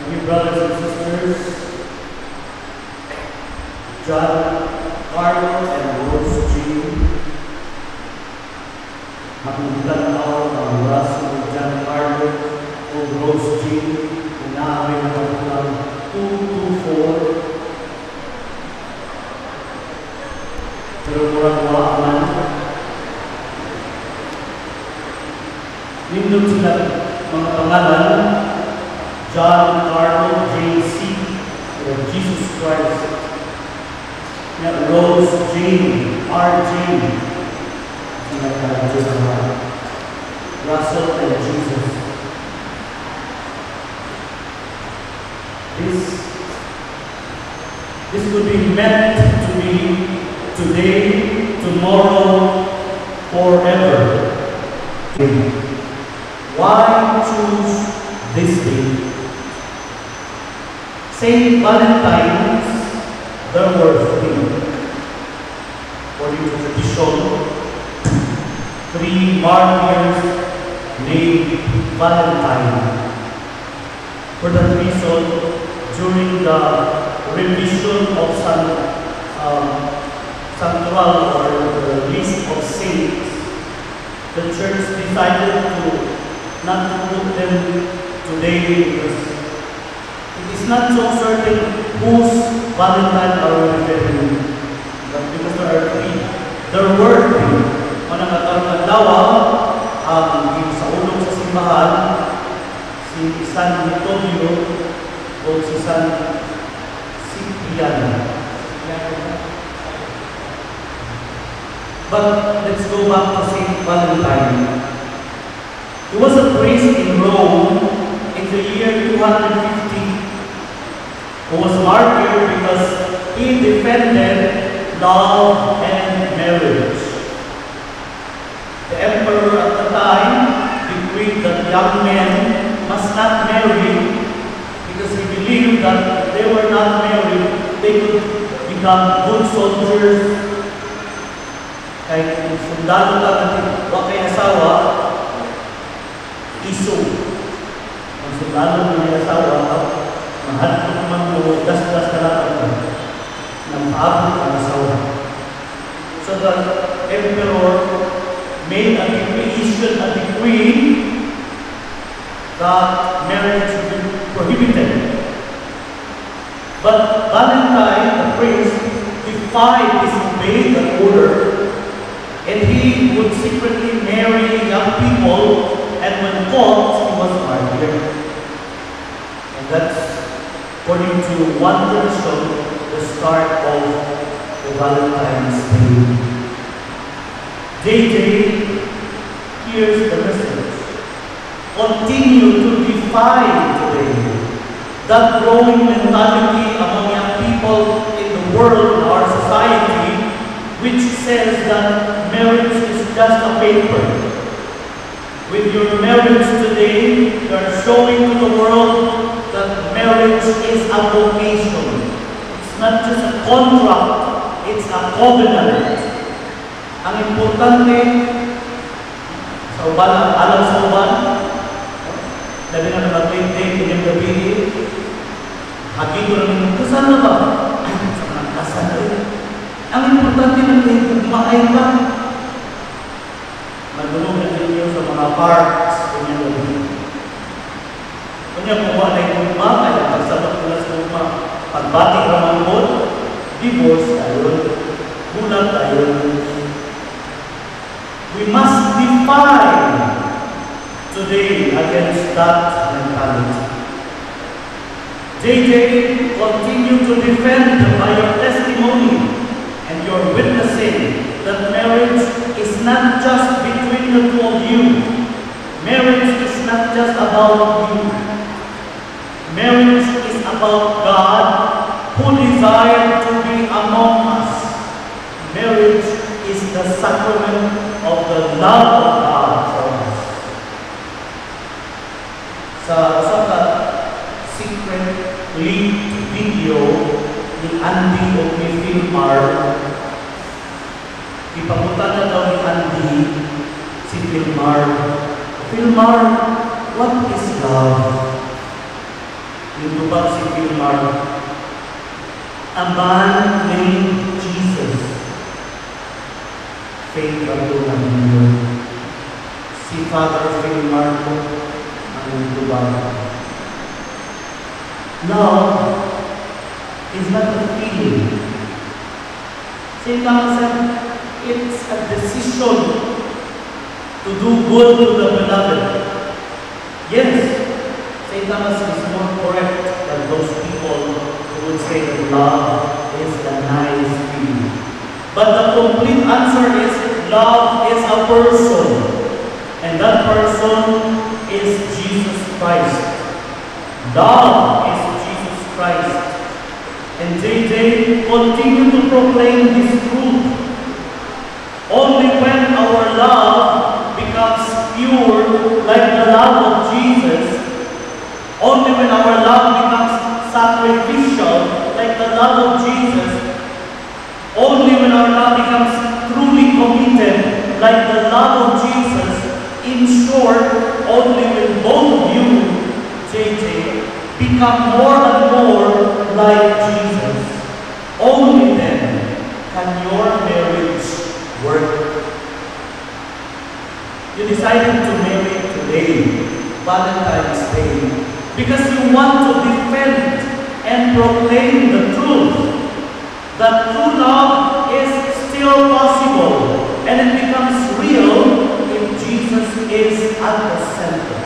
Dear brothers and sisters, John Carlo and Rose Jean, makikitanaw ang Russell John Carlo o Rose Jean na namin ng 224. Pero murang-murang man. Nindot sila mga pangalan, John Carlo J.C. or Jesus Christ. Rose Jean, R.J. Russell and Jesus. This would be meant to be today, tomorrow, forever. Why choose this day? Saint Valentine's, there were three. According to tradition, three martyrs named Valentine. For that reason, during the revision of Santoral or the list of saints, the church decided to not to put them today because it is not so certain whose Valentine are we referring to. But because there are three, there were three. Manang katawag ang sa ulong sa simbahan, si San Vittorio o si San Cipriano. But let's go back to Saint Valentine. He was a priest in Rome in the year 250 who was martyred because he defended love and marriage. The emperor at the time decreed that young men must not marry because he believed that if they were not married, they could become good soldiers. Kahit kung sundalo ka natin, huwag kayo asawa, iso. Kung sundalo mo yung asawa, mahal ko naman mo, das-das ka lang ng paabot ang asawa. So the emperor made a decree, issued a decree that marriage should be prohibited. But Valentine, the priest, defied, disobeyed the order, and he would secretly marry young people, and when caught, he was martyred. And that's, according to one tradition, the start of the Valentine's Day. JJ, here's the message. Continue to defy today that growing mentality among young people in the world, in our society, which says that marriage is just a paper. With your marriage today, you are showing to the world that marriage is a vocation. It's not just a contract, it's a covenant. Ang importante sa uban, alam sa uban, labi na nag-maintain, inyong gabi, hagito na ninyo, kasan na ba? Sa mga kasan na rin. Ang importante na kayo, kumain ba? Magulong na ninyo sa mga parks, inyong gabi. Kanya kumain na yung mga, kaya pagsabot ko na sa mga pagbatik ramang mo, divorce tayo, bulag tayo. We must defy today against that mentality. JJ, continue to defend by your testimony and your witnessing that marriage is not just between the two of you. Marriage is not just about you. Marriage is about God who desired to be among us. Marriage is the sacrament of the love of God for us. Sa secret leaked video ni Andy o ni Philmar, ipapunta na daw ni Andy si Philmar. Philmar, what is love? Yung lumipad si Philmar. A man named Jesus. Faith katulad ninyo. Si Father Philmar po ang lumipad. Love is not a feeling. St. Thomas said, it's a decision to do good to the beloved. Yes, St. Thomas is more correct than those people who would say that love is a nice feeling. But the complete answer is love is a person. And that person is Jesus Christ. Love is Jesus Christ. And JJ continue to proclaim this truth. Only when our love becomes pure like the love of Jesus, only when our love becomes sacrificial like the love of Jesus, only when our love becomes truly committed like the love of Jesus, in short, only when both of you, JJ, become more and more like Jesus, only then can your marriage work. You decided to marry today, Valentine's Day, because you want to defend and proclaim the truth that true love is still possible and it becomes real if Jesus is at the center.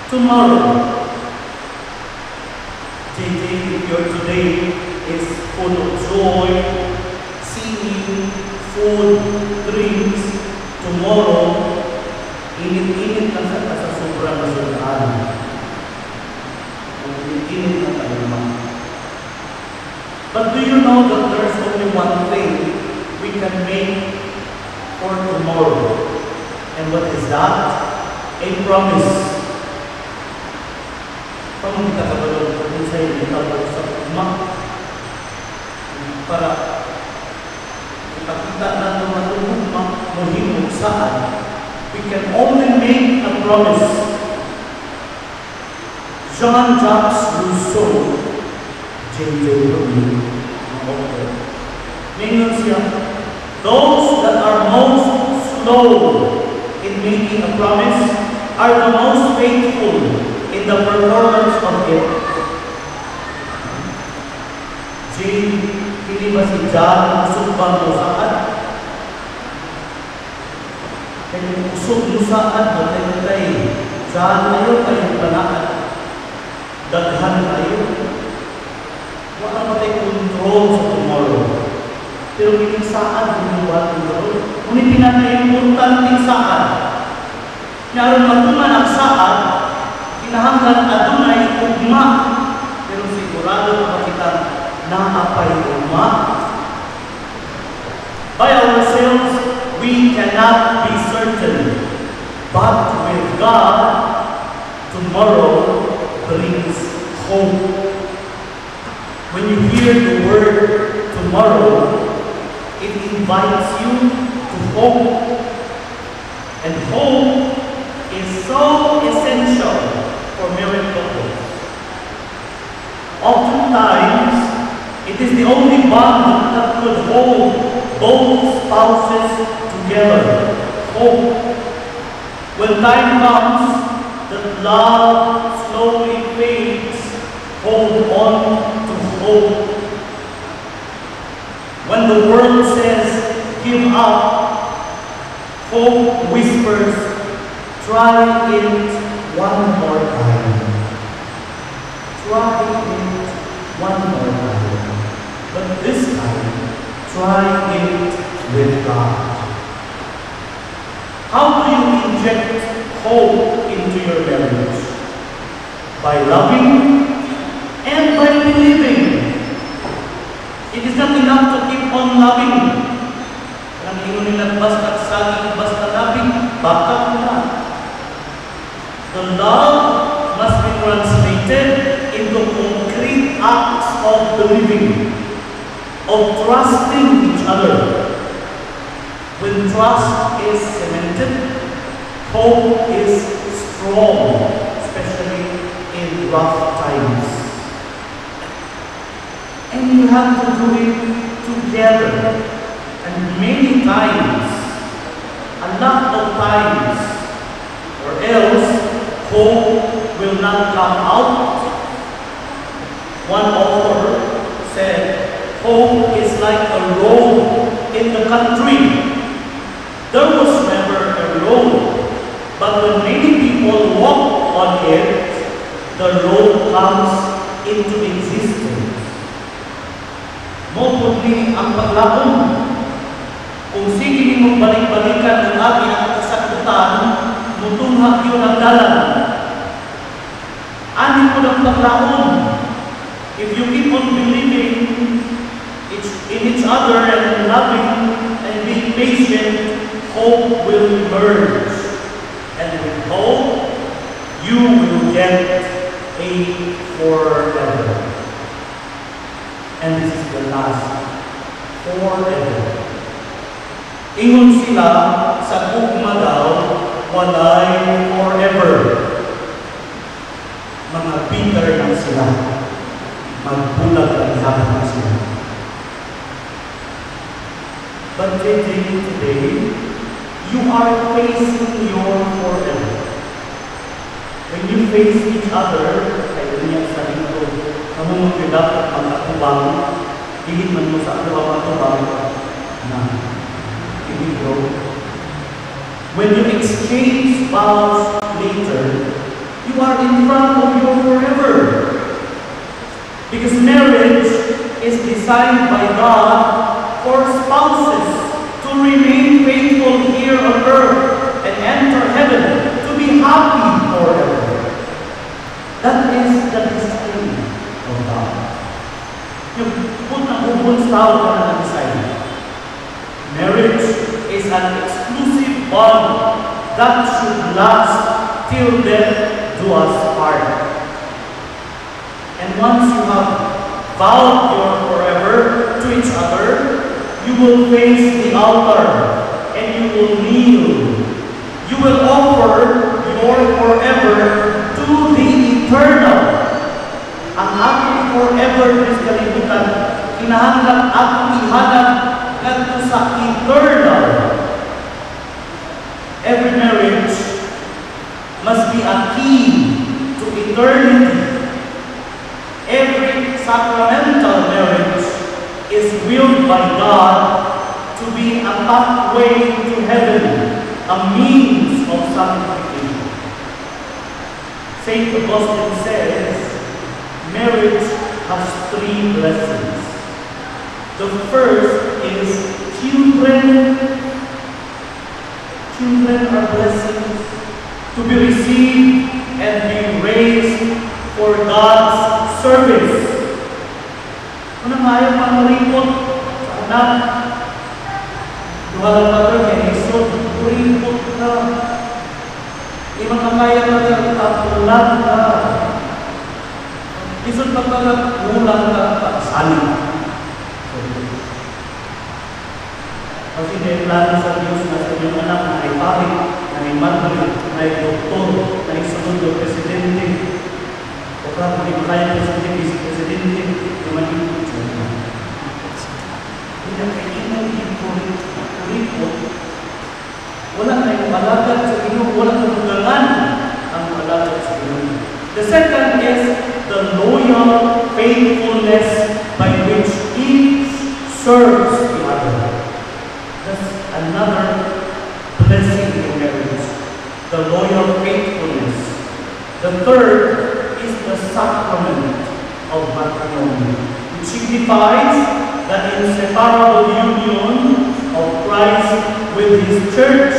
Tomorrow, JJ, if your today is full of joy, singing, food, drinks, tomorrow, init-init lang sa sobrang nasulaan. Init-init lang tayo naman. But do you know that there's only one thing we can make for tomorrow? And what is that? A promise. Paano kita kabalog kung sa'yo itawag sa uma? Para ipakita natin matulog mahimog saan. We can only make a promise. Jean-Jacques Rousseau, J.J. Rowling, Ningon siya, those that are most slow in making a promise are the most faithful in the performance of it. Jane, hindi ba si John usog bang musaan? Kaya usog musaan, matay-matay. John, ayaw kayong panaan. Daghan kayo. Wala matay control sa tomorrow. Pero pinisaan, hindi ba control? Ngunit pinaka-importante saan? Naroon matuman ang saan, kinahanglan adunay ugma, pero sigurado na kita naapay ugma. By ourselves, we cannot be certain, but with God, tomorrow brings hope. When you hear the word tomorrow, it invites you to hope, and hope is so essential for married couples. Oftentimes, it is the only bond that could hold both spouses together. Hope. When time comes that love slowly fades, hold on to hope. When the world says, give up, hope whispers, try it one more time. Try it one more time. But this time, try it with God. How do you inject hope into your marriage? By loving and by believing. It is not enough to keep on loving. Ang ingon nila, basta saging, basta loving, baka na. The love must be translated into concrete acts of believing, of trusting each other. When trust is cemented, hope is strong, especially rough times. And you have to do it together. And many times, a lot of times, or else hope will not come out. One author said, hope is like a road in the country. There was never a road, but when many people walk on it, the road comes into existence. Mopodli ang paglaom. Kung sige mong balik-balikan ang aking kasakutan, mutunghak yun ang dalan. Ani mo ng paglaom. If you keep on believing in each other and loving and being patient, hope will emerge. And with hope, you will get a forever. And this is the last forever. Ingon sila sa gugma daw, walay forever. Mga bitter lang sila. Magbulag ang hapon sila. But today, you are facing your forever. When you face each other, ay ganyan sa ito, kamu magdapat magkatubang, higit man mo sa ato matubang na ibigro. When you exchange vows later, you are in front of your forever. Because marriage is designed by God for spouses to remain faithful here on earth and enter heaven, to be happy forever. That is the design of God. Yung punang-ubon sa tao na nag-design. Marriage is an exclusive bond that should last till death do us part. And once you have vowed your forever to each other, you will face the altar and you will kneel. You will offer your forever to the eternal. Ang aking forever is kalimutan, kinahanglan akong ihanap ngadto sa eternal. Every marriage must be a key to eternity. Every sacramental marriage is willed by God to be a pathway to heaven, a means of sanctification. St. Augustine says, marriage has 3 blessings. The first is children. Children are blessings to be received and be raised for God's service. Kung ayaw manuripot sa anak, duhalang mother kay isod, uripot ka. Di makakaya ka na tapulan ka. Isod pagkagat, ulang ka, pagsaling. Kasi may plano sa Diyos na sa inyong anak na ay pari, na ay madri, na ay doktor, na ay sunod presidente. O kaya kung makaya presidente, di manipot siya. Kaya kailangan yung kuripot, wala tayong malagad sa inyo, wala tayong galan ang malagad sa inyo. The second is the loyal faithfulness by which each serves the other. That's another blessing in marriage, the loyal faithfulness. The third is the sacrament of matrimony, which signifies the inseparable union of Christ with His church.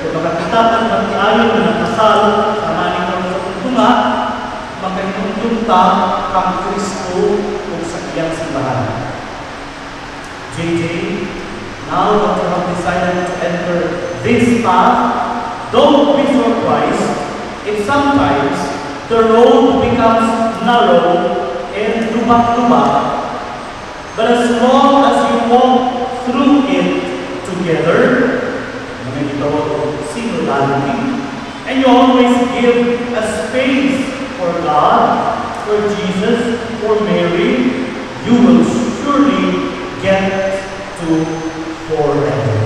Kung makakitapan ng tiayon na nakasal sa maning ng tuntunga, makaituntunta kang Kristo kung sa iyang simbahan. JJ, now that you have decided to enter this path, don't be surprised if sometimes the road becomes narrow and lubak-lubak. But as long as you walk through it together, singularity, and you always give a space for God, for Jesus, for Mary, you will surely get to forever.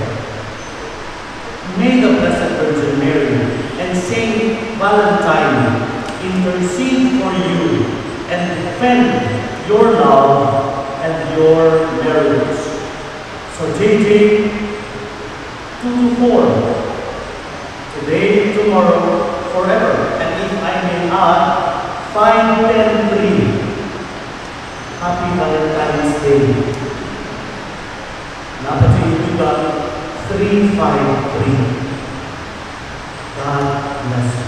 May the Blessed Virgin Mary and Saint Valentine intercede for you and defend your love and your marriage. So JJ 224, today, tomorrow, forever. And if I may add, 5-10-3. Happy Valentine's Day. Napatid 353. God bless you.